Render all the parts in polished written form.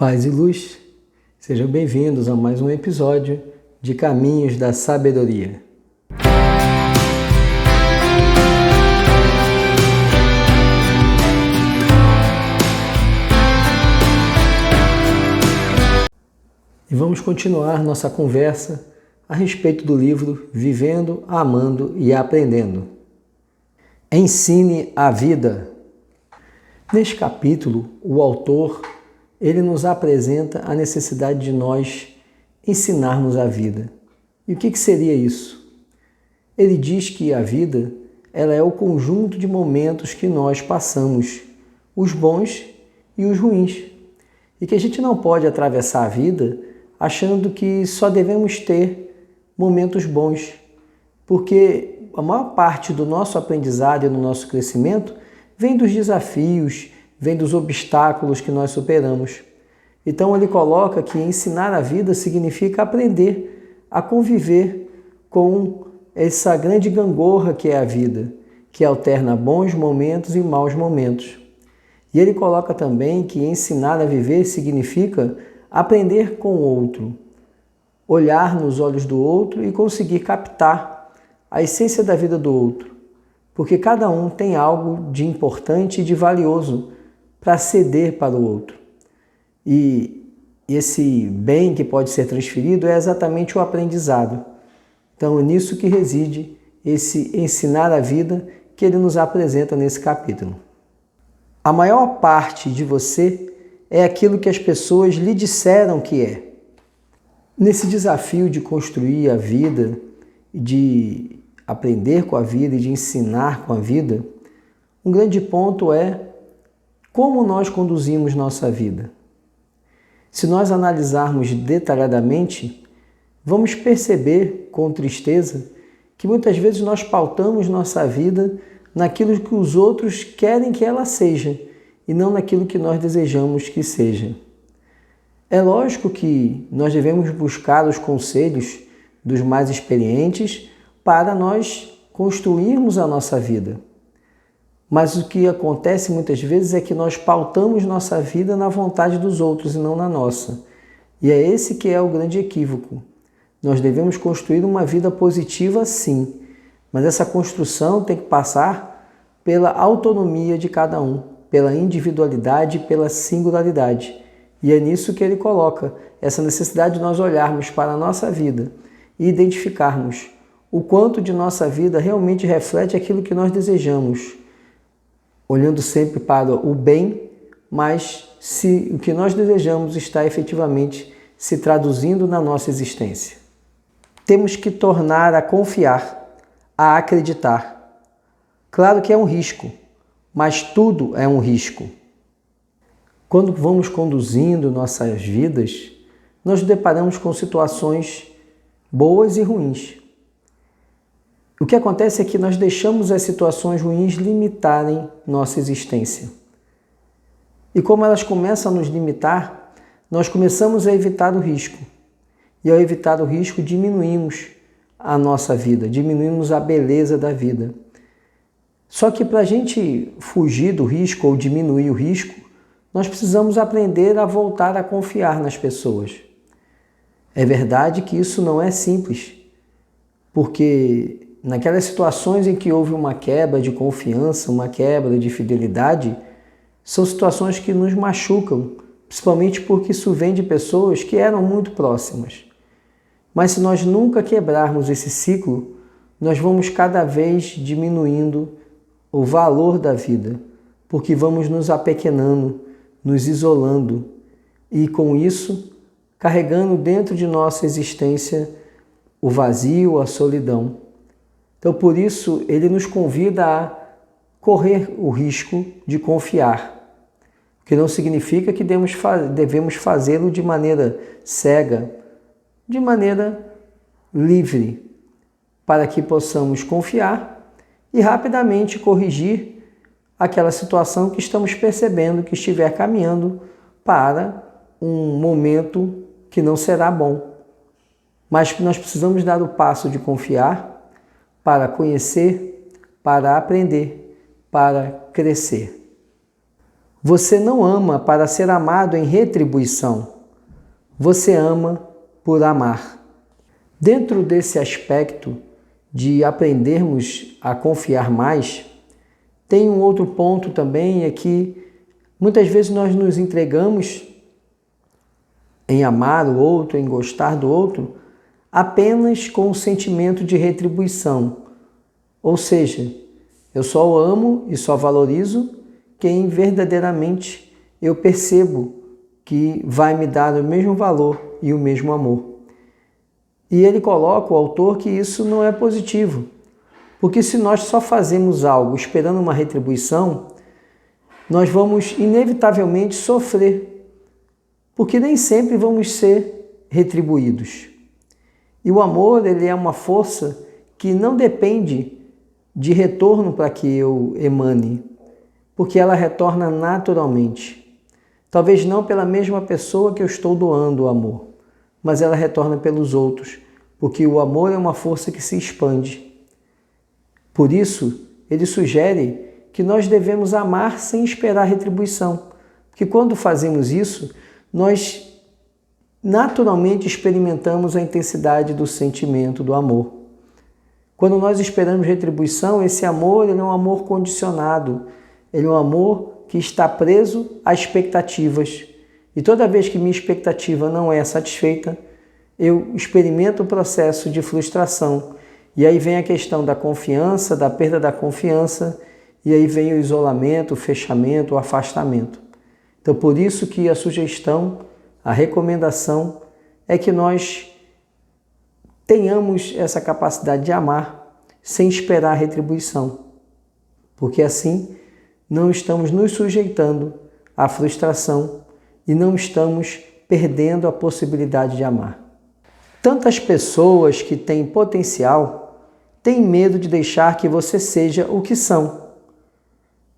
Paz e luz, sejam bem-vindos a mais um episódio de Caminhos da Sabedoria. E vamos continuar nossa conversa a respeito do livro Vivendo, Amando e Aprendendo. Ensine a vida. Neste capítulo, o autor ele nos apresenta a necessidade de nós ensinarmos a vida. E o que seria isso? Ele diz que a vida ela é o conjunto de momentos que nós passamos, os bons e os ruins. E que a gente não pode atravessar a vida achando que só devemos ter momentos bons, porque a maior parte do nosso aprendizado e do nosso crescimento vem dos desafios, vem dos obstáculos que nós superamos. Então ele coloca que ensinar a vida significa aprender a conviver com essa grande gangorra que é a vida, que alterna bons momentos e maus momentos. E ele coloca também que ensinar a viver significa aprender com o outro, olhar nos olhos do outro e conseguir captar a essência da vida do outro, porque cada um tem algo de importante e de valioso para ceder para o outro. E esse bem que pode ser transferido é exatamente o aprendizado. Então é nisso que reside esse ensinar a vida que ele nos apresenta nesse capítulo. A maior parte de você é aquilo que as pessoas lhe disseram que é. Nesse desafio de construir a vida, de aprender com a vida e de ensinar com a vida, um grande ponto é como nós conduzimos nossa vida. Se nós analisarmos detalhadamente, vamos perceber com tristeza que muitas vezes nós pautamos nossa vida naquilo que os outros querem que ela seja e não naquilo que nós desejamos que seja. É lógico que nós devemos buscar os conselhos dos mais experientes para nós construirmos a nossa vida. Mas o que acontece muitas vezes é que nós pautamos nossa vida na vontade dos outros e não na nossa. E é esse que é o grande equívoco. Nós devemos construir uma vida positiva, sim, mas essa construção tem que passar pela autonomia de cada um, pela individualidade e pela singularidade. E é nisso que ele coloca, essa necessidade de nós olharmos para a nossa vida e identificarmos o quanto de nossa vida realmente reflete aquilo que nós desejamos, olhando sempre para o bem, mas se o que nós desejamos está efetivamente se traduzindo na nossa existência. Temos que tornar a confiar, a acreditar. Claro que é um risco, mas tudo é um risco. Quando vamos conduzindo nossas vidas, nós nos deparamos com situações boas e ruins. O que acontece é que nós deixamos as situações ruins limitarem nossa existência. E como elas começam a nos limitar, nós começamos a evitar o risco. E ao evitar o risco, diminuímos a nossa vida, diminuímos a beleza da vida. Só que para a gente fugir do risco ou diminuir o risco, nós precisamos aprender a voltar a confiar nas pessoas. É verdade que isso não é simples, porque naquelas situações em que houve uma quebra de confiança, uma quebra de fidelidade, são situações que nos machucam, principalmente porque isso vem de pessoas que eram muito próximas. Mas se nós nunca quebrarmos esse ciclo, nós vamos cada vez diminuindo o valor da vida, porque vamos nos apequenando, nos isolando e, com isso, carregando dentro de nossa existência o vazio, a solidão. Então, por isso, ele nos convida a correr o risco de confiar, o que não significa que devemos fazê-lo de maneira cega, de maneira livre, para que possamos confiar e rapidamente corrigir aquela situação que estamos percebendo que estiver caminhando para um momento que não será bom. Mas nós precisamos dar o passo de confiar para conhecer, para aprender, para crescer. Você não ama para ser amado em retribuição. Você ama por amar. Dentro desse aspecto de aprendermos a confiar mais, tem um outro ponto também, é que muitas vezes nós nos entregamos em amar o outro, em gostar do outro, apenas com o sentimento de retribuição. Ou seja, eu só amo e só valorizo quem verdadeiramente eu percebo que vai me dar o mesmo valor e o mesmo amor. E ele coloca, o autor, que isso não é positivo, porque se nós só fazemos algo esperando uma retribuição, nós vamos inevitavelmente sofrer, porque nem sempre vamos ser retribuídos. E o amor, ele é uma força que não depende de retorno para que eu emane, porque ela retorna naturalmente. Talvez não pela mesma pessoa que eu estou doando o amor, mas ela retorna pelos outros, porque o amor é uma força que se expande. Por isso, ele sugere que nós devemos amar sem esperar retribuição, porque quando fazemos isso, nós naturalmente experimentamos a intensidade do sentimento do amor. Quando nós esperamos retribuição, esse amor ele é um amor condicionado, ele é um amor que está preso a expectativas. E toda vez que minha expectativa não é satisfeita, eu experimento o processo de frustração. E aí vem a questão da confiança, da perda da confiança, e aí vem o isolamento, o fechamento, o afastamento. Então, por isso que a sugestão, a recomendação é que nós tenhamos essa capacidade de amar sem esperar retribuição. Porque assim não estamos nos sujeitando à frustração e não estamos perdendo a possibilidade de amar. Tantas pessoas que têm potencial têm medo de deixar que você seja o que são.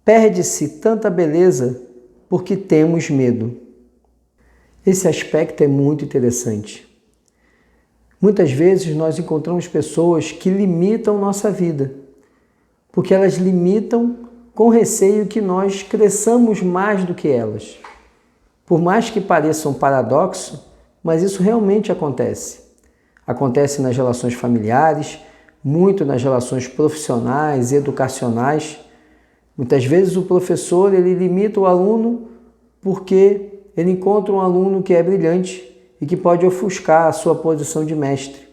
Perde-se tanta beleza porque temos medo. Esse aspecto é muito interessante. Muitas vezes nós encontramos pessoas que limitam nossa vida, porque elas limitam com receio que nós cresçamos mais do que elas. Por mais que pareça um paradoxo, mas isso realmente acontece. Acontece nas relações familiares, muito nas relações profissionais, educacionais. Muitas vezes o professor ele limita o aluno porque ele encontra um aluno que é brilhante e que pode ofuscar a sua posição de mestre.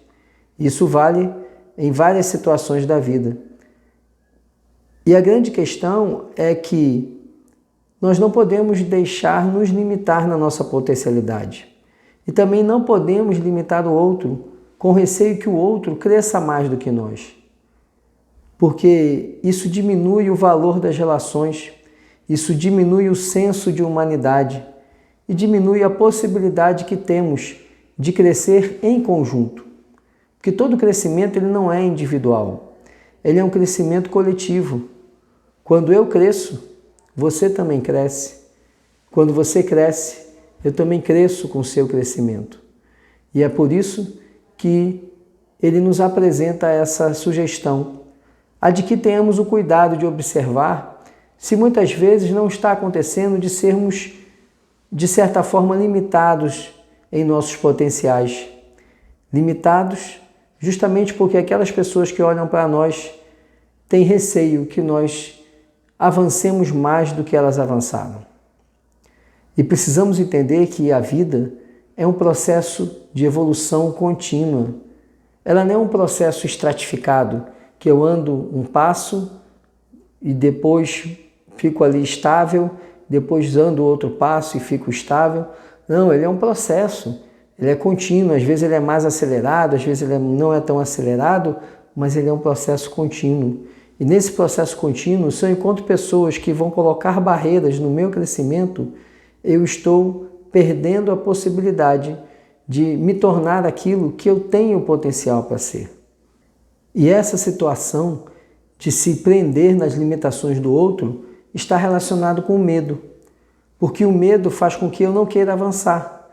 Isso vale em várias situações da vida. E a grande questão é que nós não podemos deixar nos limitar na nossa potencialidade. E também não podemos limitar o outro com receio que o outro cresça mais do que nós. Porque isso diminui o valor das relações, isso diminui o senso de humanidade e diminui a possibilidade que temos de crescer em conjunto. Porque todo crescimento ele não é individual, ele é um crescimento coletivo. Quando eu cresço, você também cresce. Quando você cresce, eu também cresço com o seu crescimento. E é por isso que ele nos apresenta essa sugestão, a de que tenhamos o cuidado de observar se muitas vezes não está acontecendo de sermos, de certa forma, limitados em nossos potenciais. Limitados justamente porque aquelas pessoas que olham para nós têm receio que nós avancemos mais do que elas avançaram. E precisamos entender que a vida é um processo de evolução contínua. Ela não é um processo estratificado, que eu ando um passo e depois fico ali estável, depois ando outro passo e fico estável. Não, ele é um processo, ele é contínuo, às vezes ele é mais acelerado, às vezes ele não é tão acelerado, mas ele é um processo contínuo. E nesse processo contínuo, se eu encontro pessoas que vão colocar barreiras no meu crescimento, eu estou perdendo a possibilidade de me tornar aquilo que eu tenho potencial para ser. E essa situação de se prender nas limitações do outro está relacionado com o medo, porque o medo faz com que eu não queira avançar,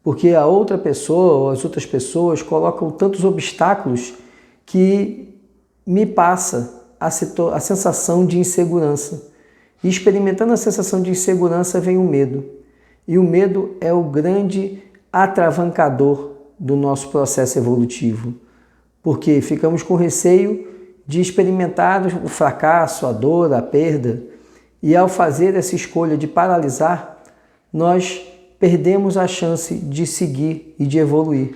porque a outra pessoa ou as outras pessoas colocam tantos obstáculos que me passa a sensação de insegurança. E experimentando a sensação de insegurança vem o medo. E o medo é o grande atravancador do nosso processo evolutivo, porque ficamos com receio de experimentar o fracasso, a dor, a perda, e ao fazer essa escolha de paralisar, nós perdemos a chance de seguir e de evoluir.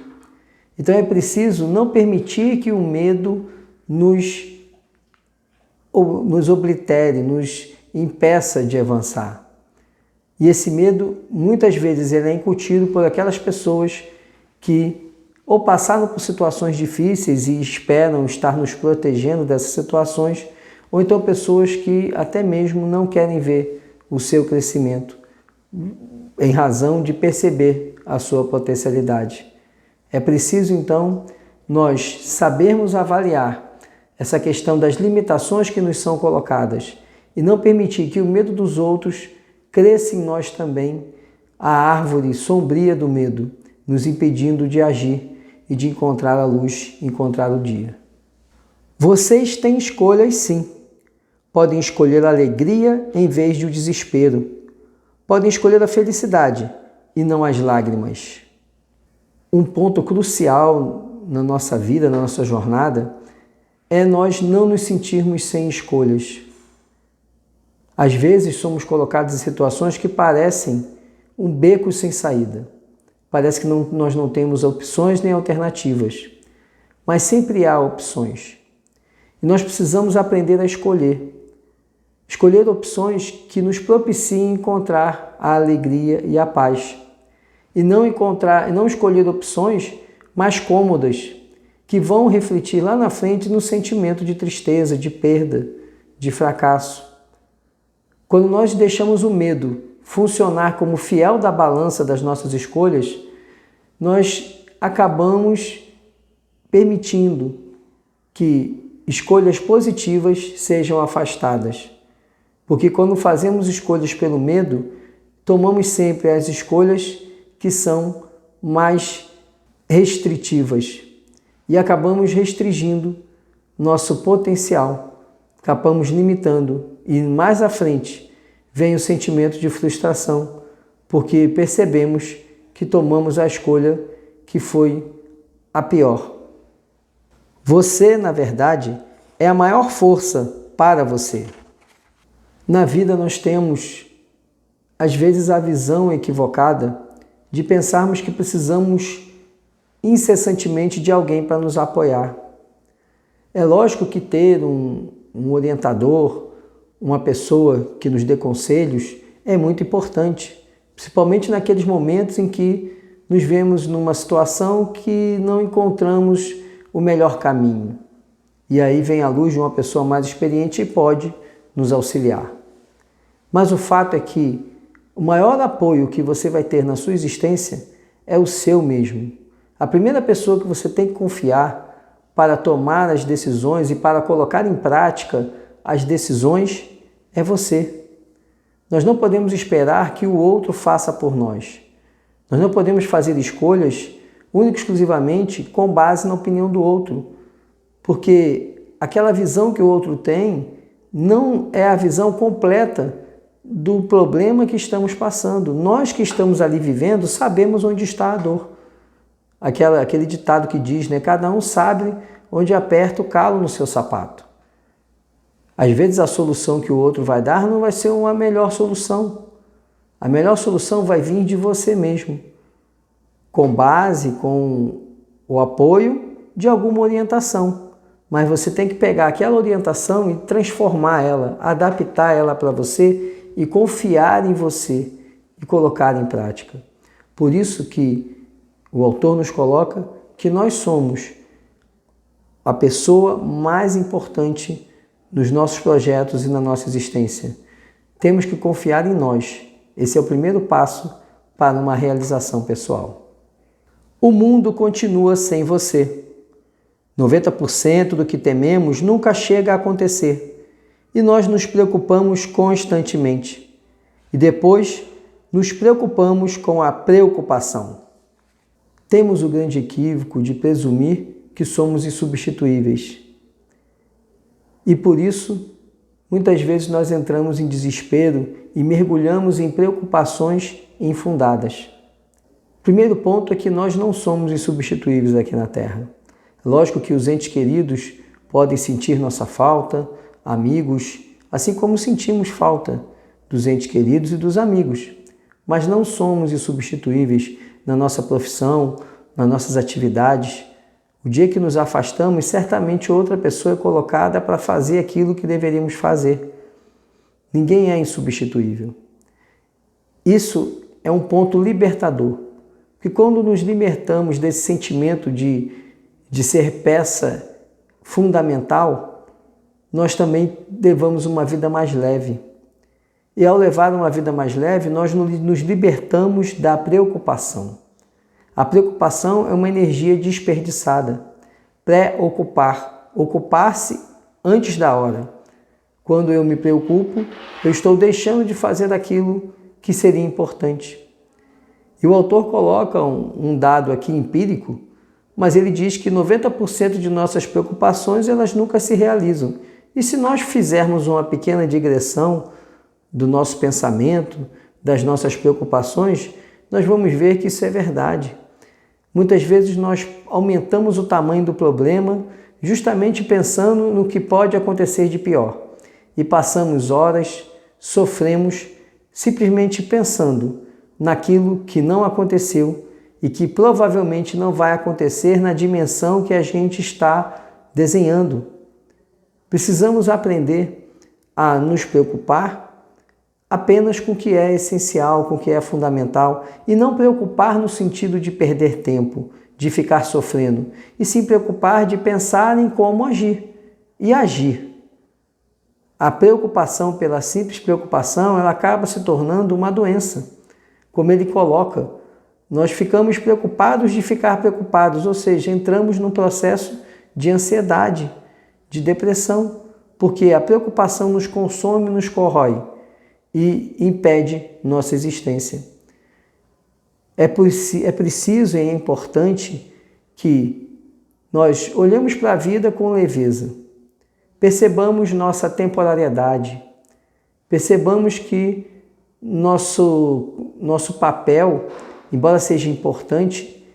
Então é preciso não permitir que o medo nos oblitere, nos impeça de avançar. E esse medo, muitas vezes, ele é incutido por aquelas pessoas que ou passaram por situações difíceis e esperam estar nos protegendo dessas situações, ou então pessoas que até mesmo não querem ver o seu crescimento, em razão de perceber a sua potencialidade. É preciso, então, nós sabermos avaliar essa questão das limitações que nos são colocadas e não permitir que o medo dos outros cresça em nós também a árvore sombria do medo, nos impedindo de agir e de encontrar a luz, encontrar o dia. Vocês têm escolhas, sim. Podem escolher a alegria em vez de o desespero. Podem escolher a felicidade e não as lágrimas. Um ponto crucial na nossa vida, na nossa jornada, é nós não nos sentirmos sem escolhas. Às vezes somos colocados em situações que parecem um beco sem saída. Parece que nós não temos opções nem alternativas, mas sempre há opções. E nós precisamos aprender a escolher. Escolher opções que nos propiciem encontrar a alegria e a paz. E não escolher opções mais cômodas, que vão refletir lá na frente no sentimento de tristeza, de perda, de fracasso. Quando nós deixamos o medo funcionar como fiel da balança das nossas escolhas, nós acabamos permitindo que escolhas positivas sejam afastadas. Porque quando fazemos escolhas pelo medo, tomamos sempre as escolhas que são mais restritivas e acabamos restringindo nosso potencial, acabamos limitando e mais à frente vem o sentimento de frustração, porque percebemos que tomamos a escolha que foi a pior. Você, na verdade, é a maior força para você. Na vida nós temos, às vezes, a visão equivocada de pensarmos que precisamos incessantemente de alguém para nos apoiar. É lógico que ter um orientador, uma pessoa que nos dê conselhos, é muito importante, principalmente naqueles momentos em que nos vemos numa situação que não encontramos o melhor caminho. E aí vem a luz de uma pessoa mais experiente e pode nos auxiliar. Mas o fato é que o maior apoio que você vai ter na sua existência é o seu mesmo. A primeira pessoa que você tem que confiar para tomar as decisões e para colocar em prática as decisões é você. Nós não podemos esperar que o outro faça por nós. Nós não podemos fazer escolhas única e exclusivamente com base na opinião do outro, porque aquela visão que o outro tem não é a visão completa do problema que estamos passando. Nós que estamos ali vivendo sabemos onde está a dor. Aquele ditado que diz, né? Cada um sabe onde aperta o calo no seu sapato. Às vezes a solução que o outro vai dar não vai ser uma melhor solução. A melhor solução vai vir de você mesmo, com base, com o apoio de alguma orientação. Mas você tem que pegar aquela orientação e transformar ela, adaptar ela para você e confiar em você e colocar em prática. Por isso que o autor nos coloca que nós somos a pessoa mais importante nos nossos projetos e na nossa existência. Temos que confiar em nós. Esse é o primeiro passo para uma realização pessoal. O mundo continua sem você. 90% do que tememos nunca chega a acontecer e nós nos preocupamos constantemente. E depois nos preocupamos com a preocupação. Temos o grande equívoco de presumir que somos insubstituíveis. E por isso muitas vezes nós entramos em desespero e mergulhamos em preocupações infundadas. O primeiro ponto é que nós não somos insubstituíveis aqui na Terra. Lógico que os entes queridos podem sentir nossa falta, amigos, assim como sentimos falta dos entes queridos e dos amigos, mas não somos insubstituíveis na nossa profissão, nas nossas atividades. O dia que nos afastamos, certamente outra pessoa é colocada para fazer aquilo que deveríamos fazer. Ninguém é insubstituível. Isso é um ponto libertador, porque quando nos libertamos desse sentimento de ser peça fundamental, nós também levamos uma vida mais leve. E ao levar uma vida mais leve, nós nos libertamos da preocupação. A preocupação é uma energia desperdiçada. Pré-ocupar, ocupar-se antes da hora. Quando eu me preocupo, eu estou deixando de fazer aquilo que seria importante. E o autor coloca um dado aqui empírico, mas ele diz que 90% de nossas preocupações elas nunca se realizam. E se nós fizermos uma pequena digressão do nosso pensamento, das nossas preocupações, nós vamos ver que isso é verdade. Muitas vezes nós aumentamos o tamanho do problema justamente pensando no que pode acontecer de pior. E passamos horas, sofremos, simplesmente pensando naquilo que não aconteceu e que provavelmente não vai acontecer na dimensão que a gente está desenhando. Precisamos aprender a nos preocupar apenas com o que é essencial, com o que é fundamental, e não preocupar no sentido de perder tempo, de ficar sofrendo, e sim preocupar de pensar em como agir e agir. A preocupação pela simples preocupação, ela acaba se tornando uma doença. Como ele coloca, nós ficamos preocupados de ficar preocupados, ou seja, entramos num processo de ansiedade, de depressão, porque a preocupação nos consome, nos corrói e impede nossa existência. É preciso e é importante que nós olhemos para a vida com leveza, percebamos nossa temporariedade, percebamos que nosso papel, embora seja importante,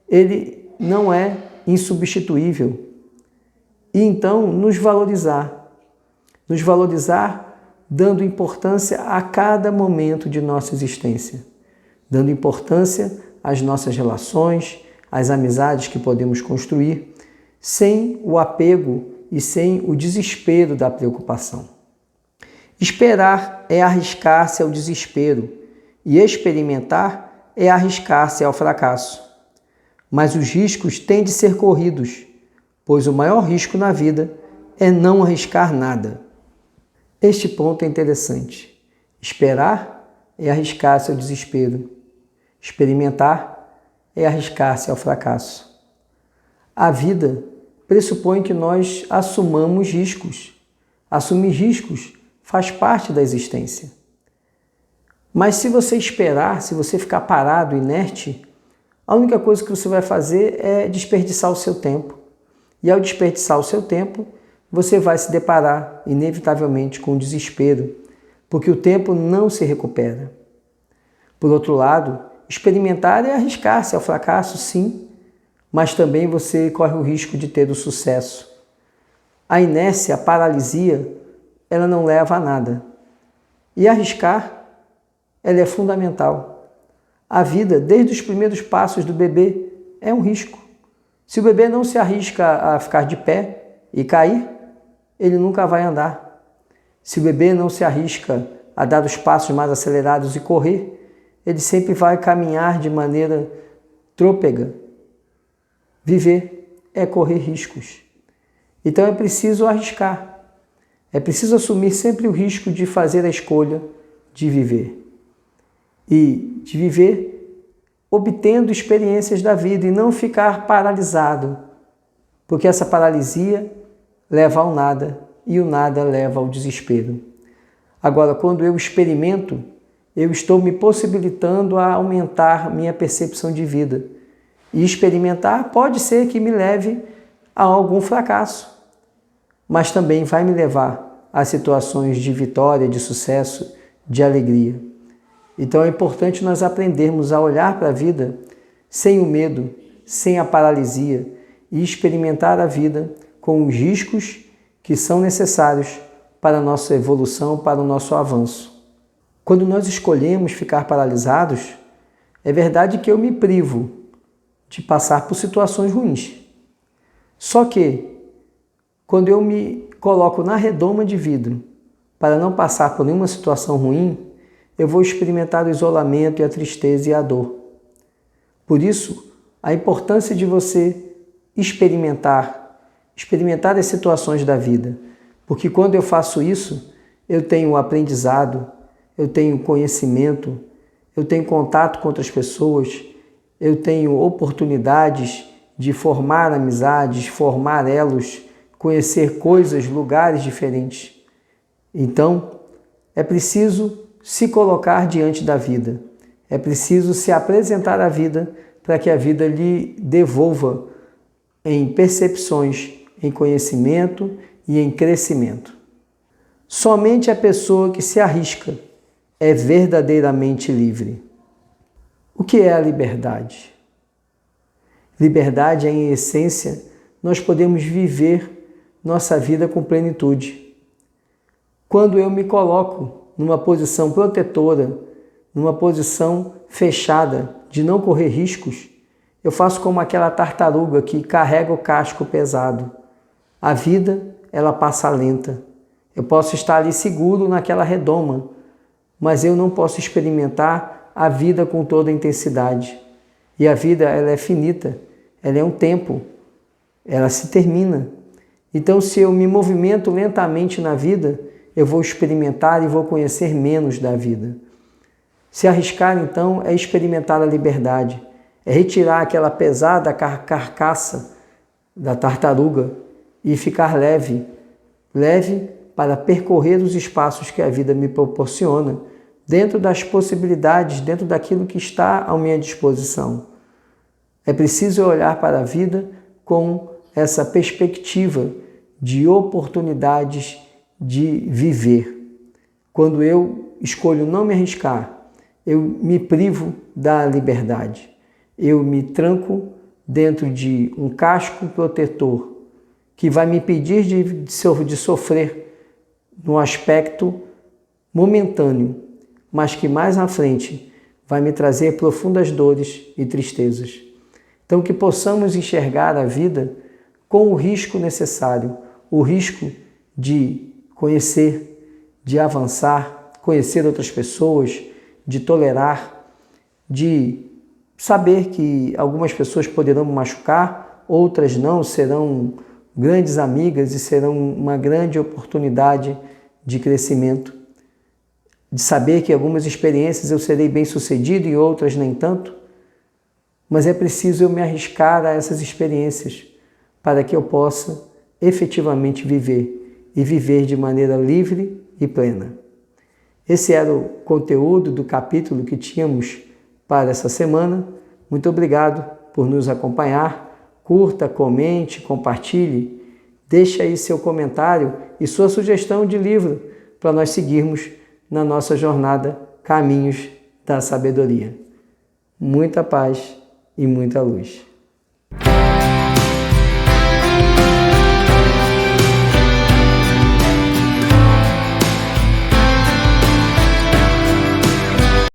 ele não é insubstituível. E então nos valorizar dando importância a cada momento de nossa existência, dando importância às nossas relações, às amizades que podemos construir, sem o apego e sem o desespero da preocupação. Esperar é arriscar-se ao desespero e experimentar é arriscar-se ao fracasso. Mas os riscos têm de ser corridos, pois o maior risco na vida é não arriscar nada. Este ponto é interessante. Esperar é arriscar-se ao desespero. Experimentar é arriscar-se ao fracasso. A vida pressupõe que nós assumamos riscos. Assumir riscos faz parte da existência. Mas se você esperar, se você ficar parado, inerte, a única coisa que você vai fazer é desperdiçar o seu tempo. E ao desperdiçar o seu tempo, você vai se deparar, inevitavelmente, com o desespero, porque o tempo não se recupera. Por outro lado, experimentar é arriscar-se ao fracasso, sim, mas também você corre o risco de ter o sucesso. A inércia, a paralisia, ela não leva a nada. E arriscar, ela é fundamental. A vida, desde os primeiros passos do bebê, é um risco. Se o bebê não se arrisca a ficar de pé e cair, ele nunca vai andar. Se o bebê não se arrisca a dar os passos mais acelerados e correr, ele sempre vai caminhar de maneira trôpega. Viver é correr riscos. Então é preciso arriscar. É preciso assumir sempre o risco de fazer a escolha de viver. E de viver obtendo experiências da vida e não ficar paralisado, porque essa paralisia leva ao nada e o nada leva ao desespero. Agora, quando eu experimento, eu estou me possibilitando a aumentar minha percepção de vida. E experimentar pode ser que me leve a algum fracasso, mas também vai me levar a situações de vitória, de sucesso, de alegria. Então é importante nós aprendermos a olhar para a vida sem o medo, sem a paralisia e experimentar a vida com os riscos que são necessários para a nossa evolução, para o nosso avanço. Quando nós escolhemos ficar paralisados, é verdade que eu me privo de passar por situações ruins. Só que, quando eu me coloco na redoma de vidro para não passar por nenhuma situação ruim, eu vou experimentar o isolamento e a tristeza e a dor. Por isso, a importância de você experimentar as situações da vida. Porque quando eu faço isso, eu tenho aprendizado, eu tenho conhecimento, eu tenho contato com outras pessoas, eu tenho oportunidades de formar amizades, formar elos, conhecer coisas, lugares diferentes. Então, é preciso se colocar diante da vida. É preciso se apresentar à vida para que a vida lhe devolva em percepções, em conhecimento e em crescimento. Somente a pessoa que se arrisca é verdadeiramente livre. O que é a liberdade? Liberdade é, em essência, nós podemos viver nossa vida com plenitude. Quando eu me coloco numa posição protetora, numa posição fechada, de não correr riscos, eu faço como aquela tartaruga que carrega o casco pesado. A vida, ela passa lenta. Eu posso estar ali seguro naquela redoma, mas eu não posso experimentar a vida com toda a intensidade. E a vida, ela é finita, ela é um tempo, ela se termina. Então, se eu me movimento lentamente na vida, eu vou experimentar e vou conhecer menos da vida. Se arriscar, então, é experimentar a liberdade, é retirar aquela pesada carcaça da tartaruga e ficar leve para percorrer os espaços que a vida me proporciona, dentro das possibilidades, dentro daquilo que está à minha disposição. É preciso olhar para a vida com essa perspectiva de oportunidades de viver. Quando eu escolho não me arriscar, eu me privo da liberdade. Eu me tranco dentro de um casco protetor que vai me impedir de sofrer no aspecto momentâneo, mas que mais à frente vai me trazer profundas dores e tristezas. Então, que possamos enxergar a vida com o risco necessário, o risco de conhecer, de avançar, conhecer outras pessoas, de tolerar, de saber que algumas pessoas poderão me machucar, outras não, serão grandes amigas e serão uma grande oportunidade de crescimento. De saber que algumas experiências eu serei bem-sucedido e outras nem tanto, mas é preciso eu me arriscar a essas experiências para que eu possa efetivamente viver e viver de maneira livre e plena. Esse era o conteúdo do capítulo que tínhamos para essa semana. Muito obrigado por nos acompanhar. Curta, comente, compartilhe. Deixe aí seu comentário e sua sugestão de livro para nós seguirmos na nossa jornada Caminhos da Sabedoria. Muita paz e muita luz.